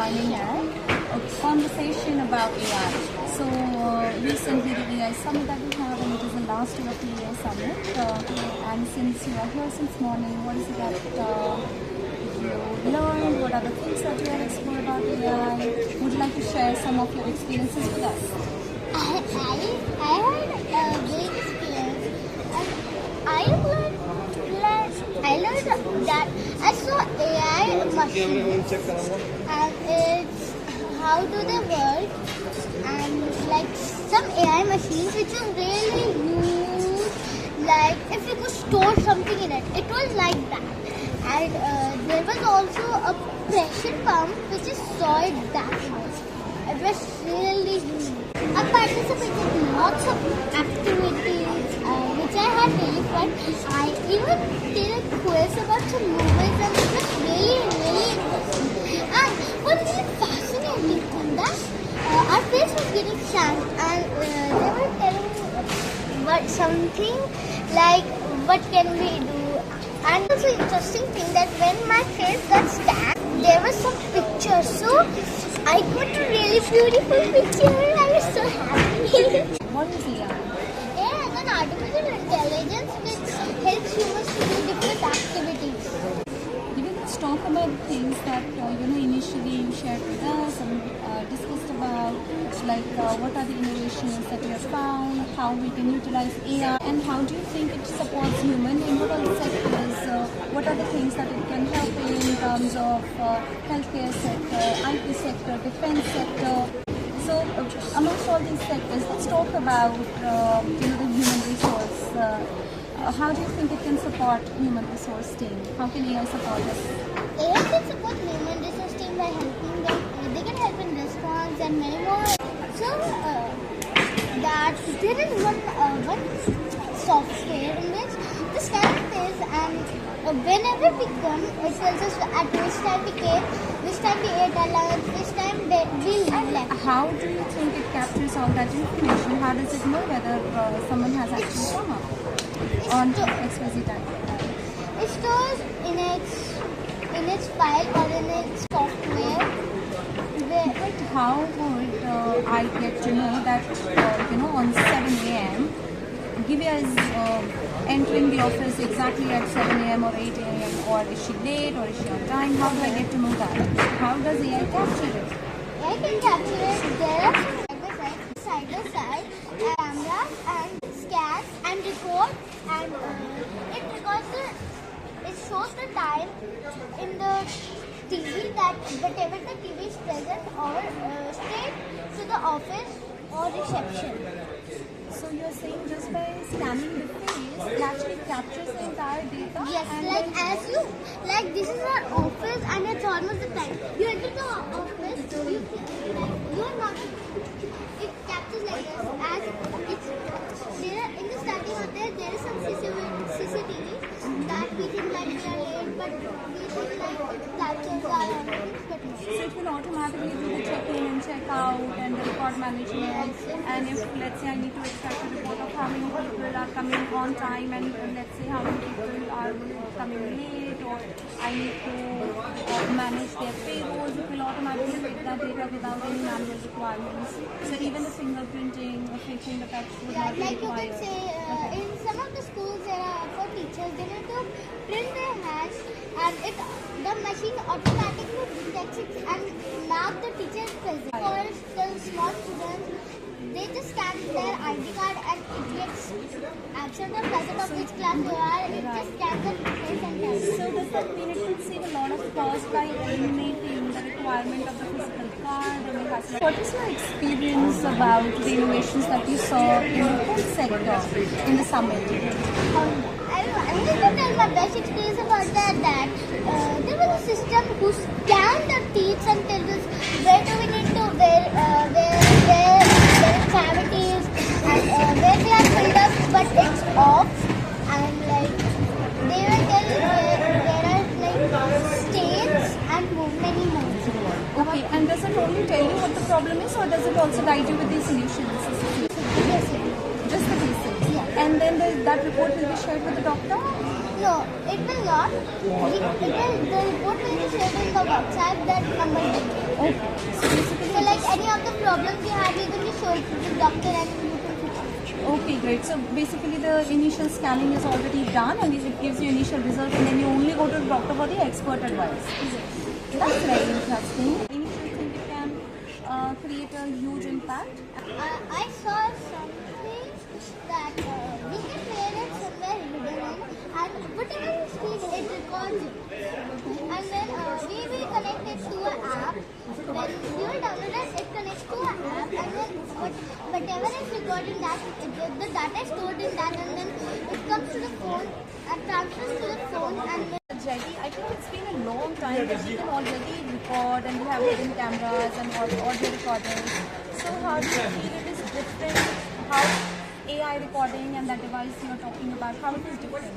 joining a conversation about AI. So recently the AI summit that we have, and it is the last day of the AI summit. And since you are here since morning, what is it that you learned? What are the things that you have explored about AI? Would you like to share some of your experiences with us? I had a great experience, and I learned that I saw AI machines and it's how do they work, and like some AI machines which was really huge, like if you could store something in it, it was like that. And there was also a pressure pump which is solid that much. It was really huge. I participated in lots of activities which I had really fun. I even did a quiz about some movies and it was really interesting. And what really fascinating thing that our face was getting sand and they were telling what something like what can we do. And also interesting thing that when my face got scanned, there was some pictures. So I got a really beautiful picture and I was so happy. What is AI? AI is an artificial intelligence which helps humans to do different activities. Let's talk about things that initially you shared with us and discussed about, like what are the innovations that you have found, how we can utilize AI, and how do you think it supports human in what are the sectors, what are the things that it can help in terms of healthcare sector, IT sector, defense sector. So amongst all these sectors, let's talk about the human resource. How do you think it can support human resource team? How can AI support us? AI can support human resource team by helping them. They can help in response and many more. So that there is one software in which the scan is, and whenever we come, it tells us at which time we came, which time we ate our lunch, which time we left. How do you think it captures all that information? How does it know whether someone has actually come up on XYZ time? It stores in its file or in its software. But how would I get to know that on 7 a.m. Divya is entering the office exactly at 7 a.m. or 8 a.m. or is she late or is she on time? How do I get to know that? How does AI capture it? AI can capture it. There are side by side cameras and scans and record, and it records it shows the time in the TV that whatever the TV is present or straight to the office or reception. So you're saying just by scanning the face, it actually captures the entire data? Yes, like this is our office and it's almost the time. You enter the office, you're not, it captures like this as it's, there in the starting of there is some CCTV that we think like we are late, but we think like it captures our office, but no. So it will automatically do the check-in and check-out and the record management. And if, let's say, I need to extract a report of how many people are coming on time and let's say how many people are coming late, or I need to manage their payrolls, it will automatically take that data without any manual requirements. So even the fingerprinting or taking the touch would not be Like you required. can say, in some of the schools there are for teachers, they need to print their hands and the machine automatically detects it and mark the teacher is present. For the small students, they just scan their ID card and it gets absent or present of which class they are. It just scans the face and tells you. So does that mean it will save a lot of cost by eliminating the requirement of the physical card? What is your experience about the innovations that you saw in the health sector in the summit? I need to tell my best experience about that there was a system who scanned the teeth and tells us where do we need to where cavities and where they are filled up but it's off, and like they will tell there are like stains and many more. Okay, and does it only tell you what the problem is, or does it also guide you with the solutions? Yes. Just the basics. Yeah. And then that report will be shared with the doctor? No, it will not. The report will be shared in the WhatsApp that number will be. Okay. So basically, So like any of the problems you have, you can just show it to the doctor and you can fix it. okay, great. So basically, the initial scanning is already done, and it gives you initial result, and then you only go to the doctor for the expert advice. That's very interesting. Initially, think it can create a huge impact. I saw something that we can wear it somewhere hidden and whatever you speak, it records it. And then we will connect it to an app. When you will download it, it connects to an app, and then whatever is recording that, the data is stored in that, and then it comes to the phone and transfers to the phone, and then Jyoti, I think it's been a long time that we can already record and we have hidden cameras and audio recorders. So how do you feel it is different? How AI recording and that device you're talking about, how it is different?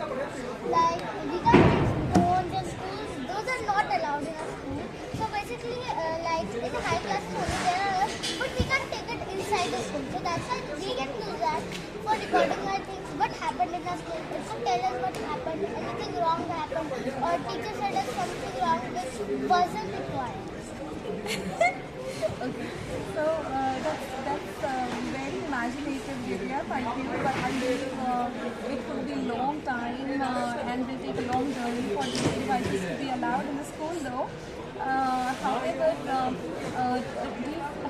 like we can't take phones in schools, those are not allowed in a school. So basically, like in the high classes only there are, but we can't take it inside the school. So that's why we can use that for recording our things, what happened in our school. It could tell us what happened, anything wrong happened, or teacher said us something wrong which wasn't required. Okay, so that's very imaginative, Divya. Thank you. But I believe it could be long time and will take a long journey for these devices to be allowed in the school, though. However,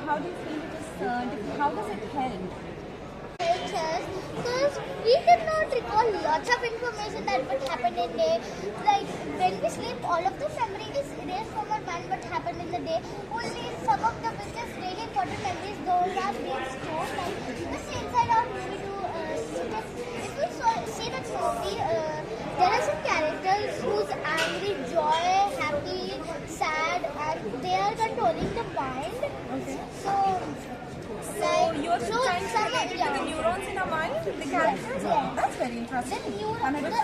how do you feel it is different? How does it help? Helps us because we cannot recall lots of information that what happened in day. Like when we sleep, all of the memory is erased from our mind what happened in the day. Only some of the which is really important memories, those are being stored. Like the same side of movie to if we see that movie, there are some characters who's angry, joy, happy, sad, and they are controlling the mind. Okay. So You're trying to relate it to the neurons in our mind, the characters? Yes. That's very interesting. And And it is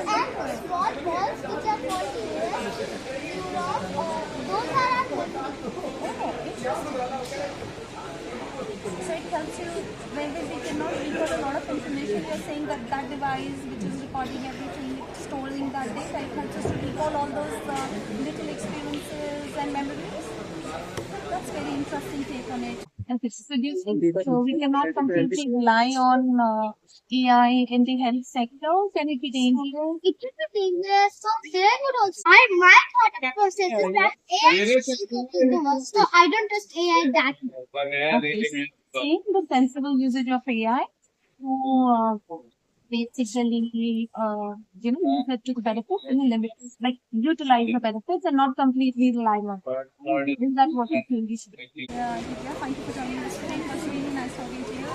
small balls which are called neurons, those are our motor. oh, interesting. So it helps you when we cannot recall a lot of information. You're saying that that device which is recording everything, storing that data, it helps us to recall all those little experiences and memories. That's very interesting take on it. Okay, so do you think so we cannot completely rely on AI in the health sector? Can it be dangerous? It can be dangerous. So there would also my thought process is that AI is so I don't trust AI that much. Okay, so saying the sensible usage of AI to basically, use it to the benefits and the limits, like utilize the benefits and not completely rely on it. Is that what you feel we should do? Yeah, Divya, thank you for joining us today. It was really nice talking to you.